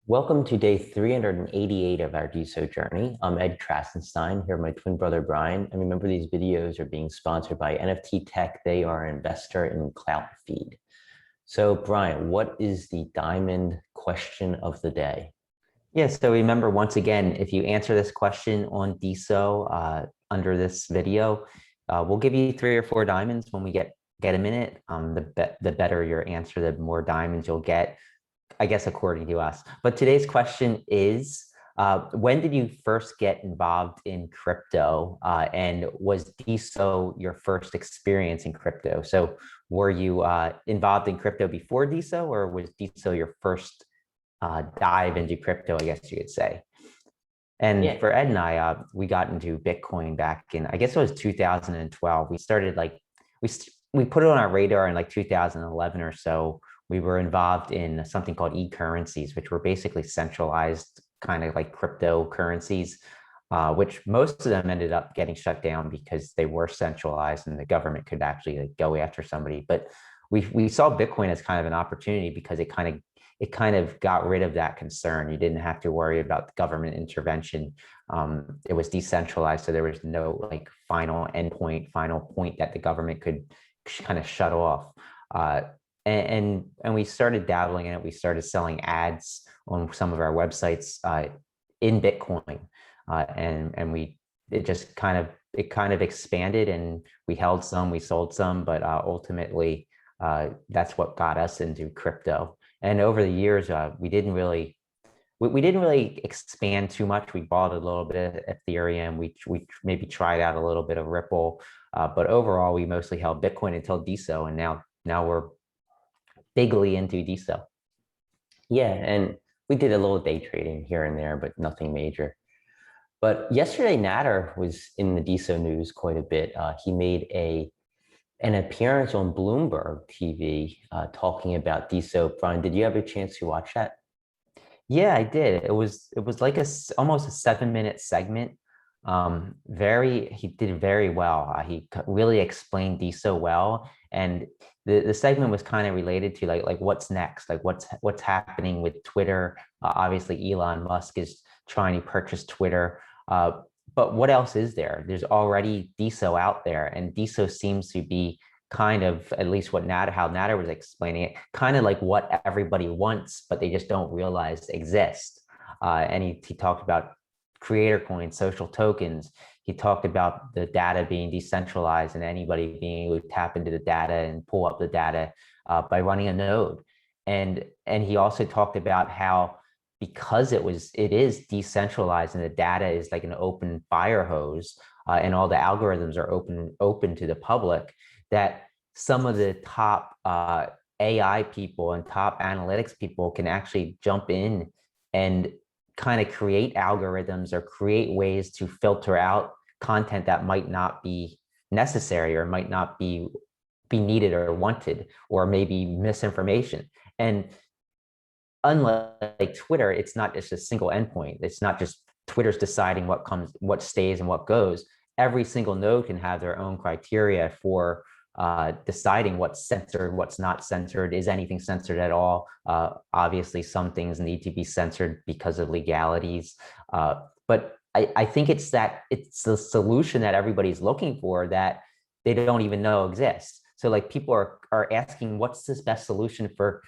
Welcome to day 388 of our DeSo journey. I'm Ed Krasenstein, here with my twin brother Brian. And remember, these videos are being sponsored by NFT Tech. They are an investor in Cloutfeed. So Brian, what is the diamond question of the day? Yeah, so remember, once again, if you answer this question on DeSo under this video, we'll give you 3 or 4 diamonds when we get a minute. The better your answer, the more diamonds you'll get, I guess, according to us. But today's question is, when did you first get involved in crypto? And was DeSo your first experience in crypto? So were you involved in crypto before DeSo, or was DeSo your first dive into crypto, I guess you could say? And for Ed and I, we got into Bitcoin back in, I guess it was 2012. We started we put it on our radar in like 2011 or so. We were involved in something called e-currencies, which were basically centralized kind of like cryptocurrencies, which most of them ended up getting shut down because they were centralized and the government could actually like go after somebody. But we saw Bitcoin as kind of an opportunity because it kind of got rid of that concern. You didn't have to worry about government intervention. It was decentralized, so there was no like final point that the government could kind of shut off. And we started dabbling in it. We started selling ads on some of our websites in Bitcoin, and it kind of expanded, and we held some, we sold some, but ultimately that's what got us into crypto. And over the years, we didn't really expand too much. We bought a little bit of Ethereum. We maybe tried out a little bit of Ripple, but overall, we mostly held Bitcoin until DeSo, and now we're bigly into DeSo. Yeah, and we did a little day trading here and there, but nothing major. But yesterday, Nader was in the DeSo news quite a bit. He made an appearance on Bloomberg TV talking about DeSo. Brian, did you have a chance to watch that? Yeah, I did. It was like almost a 7-minute segment. He did very well. He really explained DeSo well, and the segment was kind of related to like what's next, like what's happening with Twitter. Obviously, Elon Musk is trying to purchase Twitter, but what else is there? There's already DeSo out there, and DeSo seems to be kind of, at least how Nader was explaining it, kind of like what everybody wants, but they just don't realize exist. And he talked about creator coins, social tokens. He talked about the data being decentralized and anybody being able to tap into the data and pull up the data by running a node. And he also talked about how, because it is decentralized and the data is like an open fire hose, and all the algorithms are open to the public, that some of the top AI people and top analytics people can actually jump in and kind of create algorithms or create ways to filter out content that might not be necessary or might not be needed or wanted, or maybe misinformation. And unlike Twitter, it's not just a single endpoint. It's not just Twitter's deciding what stays and what goes. Every single node can have their own criteria for deciding what's censored, what's not censored. Is anything censored at all? Obviously, some things need to be censored because of legalities. But I think it's the solution that everybody's looking for that they don't even know exists. So like people are asking, what's this best solution for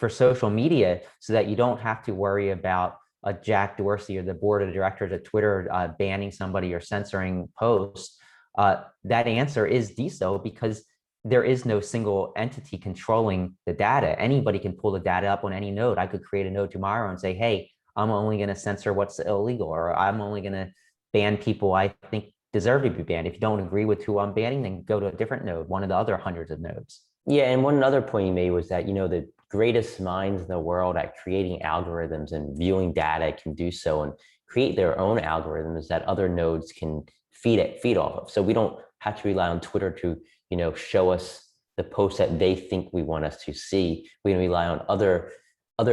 social media, so that you don't have to worry about Jack Dorsey or the board of directors at Twitter banning somebody or censoring posts. That answer is DeSo, because there is no single entity controlling the data. Anybody can pull the data up on any node. I could create a node tomorrow and say, hey, I'm only going to censor what's illegal, or I'm only going to ban people I think deserve to be banned. If you don't agree with who I'm banning, then go to a different node, one of the other hundreds of nodes. Yeah, and one other point you made was that, the greatest minds in the world at creating algorithms and viewing data can do so and create their own algorithms that other nodes can feed off of. So we don't have to rely on Twitter to, show us the posts that they think we want us to see. We can rely on other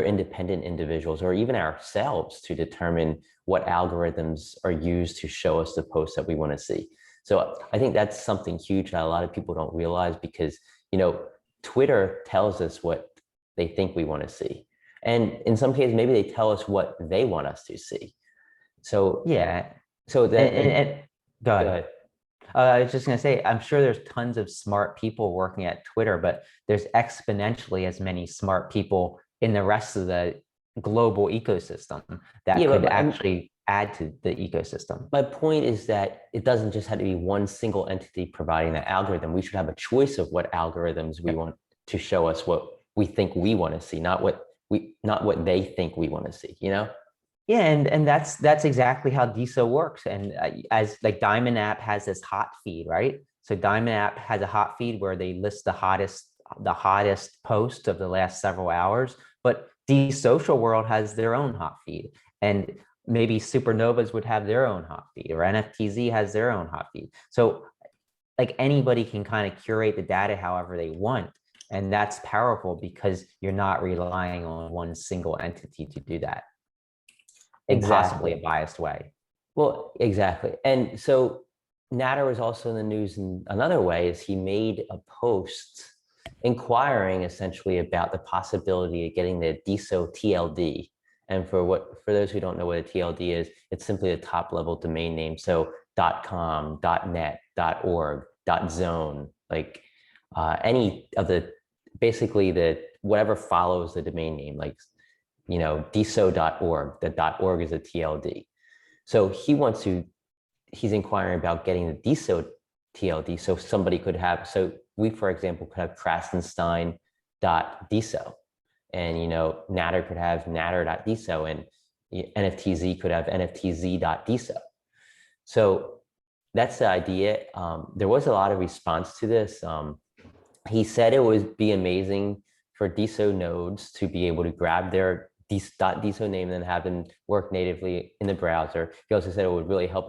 independent individuals or even ourselves to determine what algorithms are used to show us the posts that we want to see. So I think that's something huge that a lot of people don't realize, because, Twitter tells us what they think we want to see. And in some cases, maybe they tell us what they want us to see. So, Yeah. so that like, And go go ahead. ahead. I was just going to say, I'm sure there's tons of smart people working at Twitter, but there's exponentially as many smart people in the rest of the global ecosystem that Yeah, could but actually add to the ecosystem. my point is that it doesn't just have to be one single entity providing that algorithm. We should have a choice of what algorithms we Yep. want to show us what we think we want to see, not what they think we want to see, you know? Yeah, and that's exactly how DeSo works. And as like Diamond app has this hot feed, right? So Diamond app has a hot feed where they list the hottest post of the last several hours. But the social world has their own hot feed, and maybe supernovas would have their own hot feed, or NFTZ has their own hot feed. So like anybody can kind of curate the data however they want, and that's powerful because you're not relying on one single entity to do that in possibly a Exactly. biased way. Well, exactly. And so Nader was also in the news in another way is he made a post inquiring essentially about the possibility of getting the DeSo TLD. And for those who don't know what a TLD is, it's simply a top level domain name. So .com, .net, .org, .zone, like any of the basically the whatever follows the domain name, like DeSo.org. The .org is a TLD. So he's inquiring about getting the DeSo TLD. So somebody could have, so we, for example, could have Krastenstein.deso, and, Nader could have Nader.deso, and NFTZ could have NFTZ.deso. So that's the idea. There was a lot of response to this. He said it would be amazing for DeSo nodes to be able to grab their .deso name and then have them work natively in the browser. He also said it would really help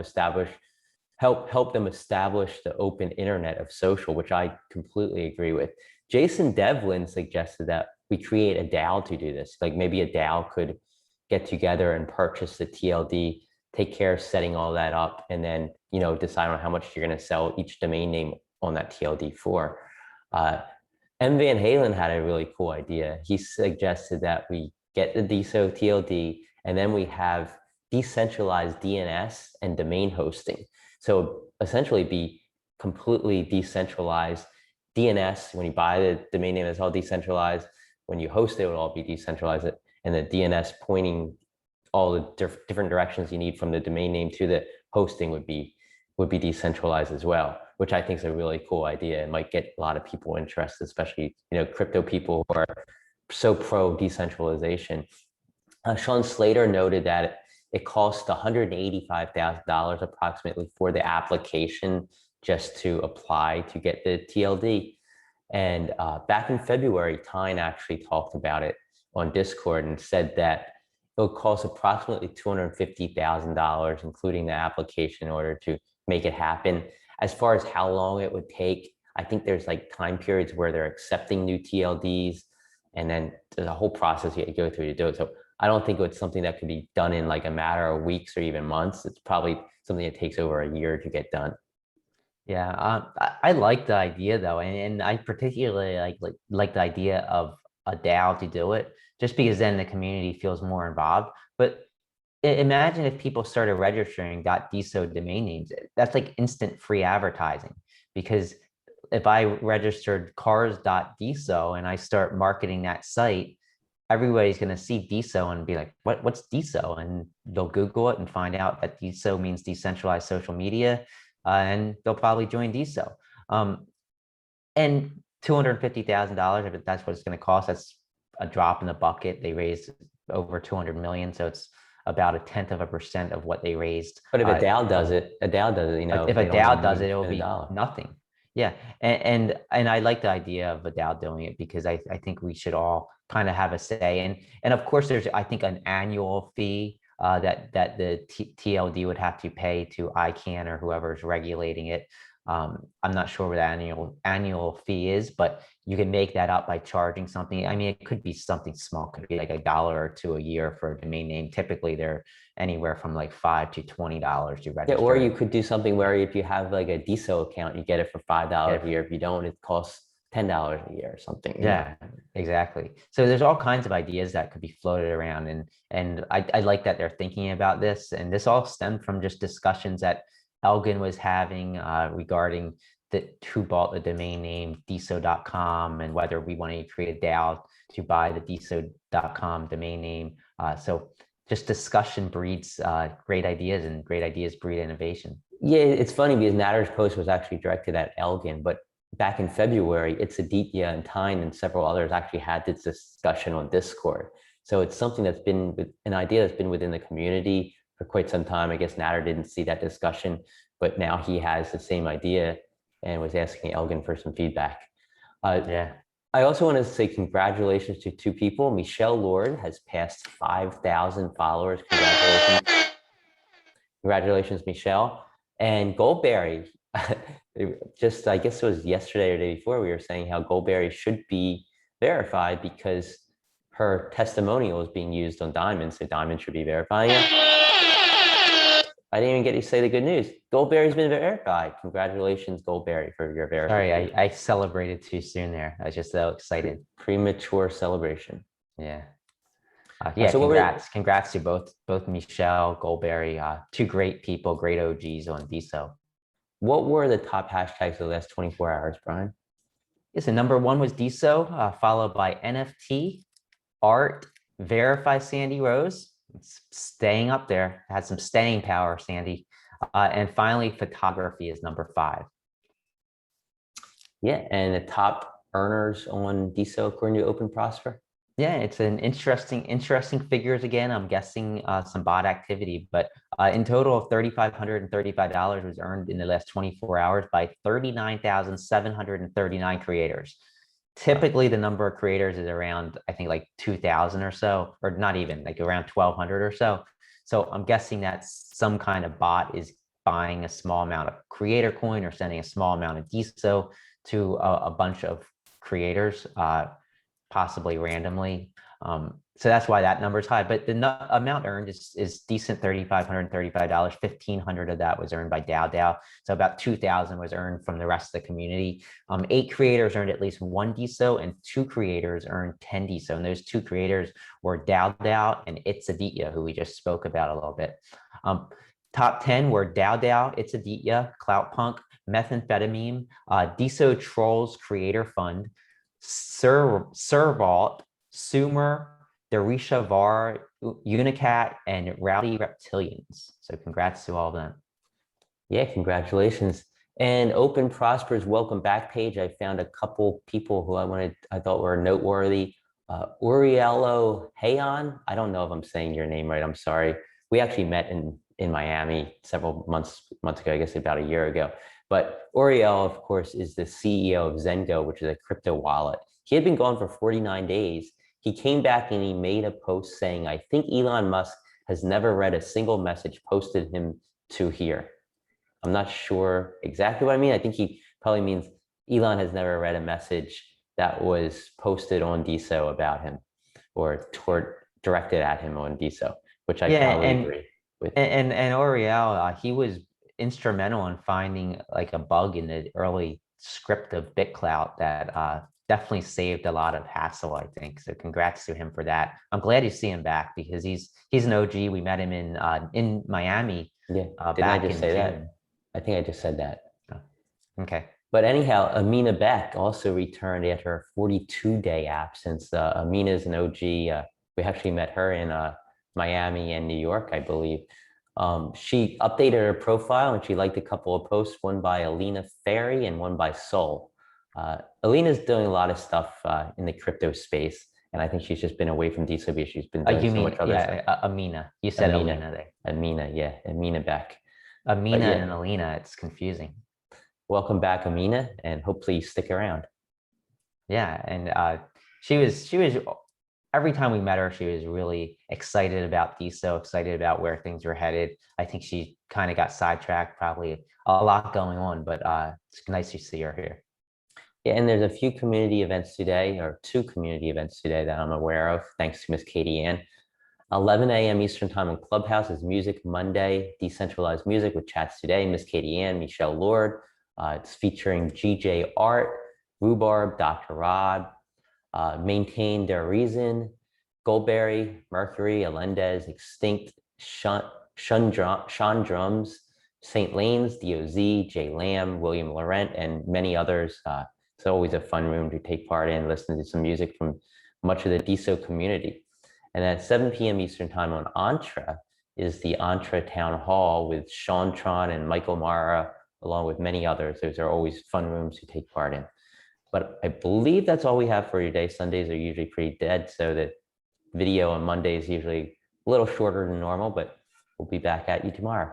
them establish the open internet of social, which I completely agree with. Jason Devlin suggested that we create a DAO to do this. Like maybe a DAO could get together and purchase the TLD, take care of setting all that up, and then decide on how much you're going to sell each domain name on that TLD for. M. Van Halen had a really cool idea. He suggested that we get the DeSo TLD, and then we have decentralized DNS and domain hosting. So essentially be completely decentralized. DNS, when you buy the domain name, it's all decentralized. When you host it, it will all be decentralized. And the DNS pointing all the different directions you need from the domain name to the hosting would be decentralized as well, which I think is a really cool idea and might get a lot of people interested, especially crypto people who are so pro decentralization. Sean Slater noted that it costs $185,000 approximately for the application just to apply to get the TLD. And back in February, Tyne actually talked about it on Discord and said that it would cost approximately $250,000, including the application, in order to make it happen. As far as how long it would take, I think there's like time periods where they're accepting new TLDs, and then there's a whole process you have to go through to do it. So I don't think it's something that could be done in like a matter of weeks or even months. It's probably something that takes over a year to get done. Yeah, I like the idea though, and I particularly like the idea of a DAO to do it, just because then the community feels more involved. But imagine if people started registering .deso domain names. That's like instant free advertising, because if I registered cars.deso and I start marketing that site, everybody's going to see DeSo and be like, what's DeSo? And they'll Google it and find out that DeSo means decentralized social media, and they'll probably join DeSo. And $250,000, if that's what it's going to cost, that's a drop in the bucket. They raised over 200 million, so it's about 0.1% of what they raised. But if a DAO does it, If a they don't DAO even does need it, to it will spend a be dollar. nothing. Yeah, and I like the idea of a DAO doing it, because I think we should all kind of have a say. And of course, there's, I think, an annual fee that the TLD would have to pay to ICANN or whoever's regulating it. I'm not sure what the annual fee is, but you can make that up by charging something. I mean, it could be something small, it could be like $1 or $2 a year for a domain name. Typically, they're anywhere from like $5 to $20 to Yeah, or register you it. could do something where if you have like a DeSo account, you get it for $5 a year. If you don't, it costs $10 a year or something. Yeah, exactly. So there's all kinds of ideas that could be floated around, and I like that they're thinking about this. And this all stemmed from just discussions that Elgin was having regarding who bought the domain name DeSo.com and whether we want to create a DAO to buy the DeSo.com domain name. So just discussion breeds great ideas, and great ideas breed innovation. Yeah, it's funny because Natter's post was actually directed at Elgin, but back in February, it's Aditya and Tyne and several others actually had this discussion on Discord. So it's something that's been an idea that's been within the community for quite some time. I guess Nader didn't see that discussion, but now he has the same idea and was asking Elgin for some feedback. Yeah. I also want to say congratulations to two people. Michelle Lord has passed 5,000 followers. Congratulations. Congratulations, Michelle. And Goldberry, just I guess it was yesterday or the day before, we were saying how Goldberry should be verified because her testimonial is being used on Diamond, so Diamond should be verifying it. I didn't even get to say the good news. Goldberry's been verified. Congratulations, Goldberry, for your verification. Sorry, I celebrated too soon there. I was just so excited. Premature celebration. Yeah. Yeah, so congrats to both Michelle, Goldberry, two great people, great OGs on DeSo. What were the top hashtags of the last 24 hours, Brian? Yeah, so number one was DeSo, followed by NFT, art, verify Sandy Rose. It's staying up there, had some staying power, Sandy. And finally, photography is number 5. Yeah, and the top earners on DeSo according to Open Prosper? Yeah, it's an interesting figures again. I'm guessing some bot activity, but in total, $3,535 was earned in the last 24 hours by 39,739 creators. Typically, the number of creators is around, I think, like 2,000 or so, or not even, like around 1,200 or so. So I'm guessing that some kind of bot is buying a small amount of creator coin or sending a small amount of DeSo to a bunch of creators, possibly randomly. So that's why that number is high. But the amount earned is decent, $3,535. 1,500 of that was earned by DAO. So about 2,000 was earned from the rest of the community. 8 creators earned at least 1 DeSo, and 2 creators earned 10 DeSo. And those 2 creators were DAO and It's Aditya, who we just spoke about a little bit. Top 10 were DAO, It's Aditya, Cloutpunk, Methamphetamine, DeSo Trolls Creator Fund, Servault, Sumer, Darisha Var, Unicat, and Rowdy Reptilians. So congrats to all of them. Yeah, congratulations. And Open Prosper's welcome back page, I found a couple people who I thought were noteworthy. Uriello Hayon, I don't know if I'm saying your name right, I'm sorry. We actually met in Miami several months ago, I guess about a year ago. But Uriel, of course, is the CEO of Zengo, which is a crypto wallet. He had been gone for 49 days. He came back and he made a post saying, I think Elon Musk has never read a single message posted him to here. I'm not sure exactly what I mean. I think he probably means Elon has never read a message that was posted on DeSo about him or directed at him on DeSo, which I probably agree with. And Uriel, he was instrumental in finding like a bug in the early script of BitClout that definitely saved a lot of hassle, I think. So congrats to him for that. I'm glad to see him back because he's an OG. We met him in Miami. Yeah, didn't I just say that? I think I just said that. Oh, okay. But anyhow, Amina Beck also returned after a 42-day absence. Amina is an OG. We actually met her in Miami and New York, I believe. She updated her profile and she liked a couple of posts, one by Alina Ferry and one by Soul. Alina's doing a lot of stuff in the crypto space, and I think she's just been away from DeSo because she's been doing so much other stuff. Amina. You said Alina there. Amina, yeah, Amina Beck. Amina and Alina, it's confusing. Welcome back, Amina, and hopefully you stick around. Yeah, and she was every time we met her, she was really excited about DeSo, excited about where things were headed. I think she kind of got sidetracked, probably a lot going on, but it's nice to see her here. Yeah, and there's a few community events today, or 2 community events today that I'm aware of, thanks to Miss Katie Ann. 11 a.m. Eastern Time on Clubhouse is Music Monday, Decentralized Music with Chats Today, Miss Katie Ann, Michelle Lord. It's featuring GJ Art, Rhubarb, Dr. Rod, Maintain Their Reason, Goldberry, Mercury, Alendez, Extinct, Sean Drums, St. Lane's, DOZ, Jay Lamb, William Laurent, and many others. It's always a fun room to take part in, listen to some music from much of the DeSo community. And at 7 p.m. Eastern Time on Entra is the Entra Town Hall with Sean Tron and Michael Mara, along with many others. Those are always fun rooms to take part in. But I believe that's all we have for today. Sundays are usually pretty dead, so the video on Monday is usually a little shorter than normal, but we'll be back at you tomorrow.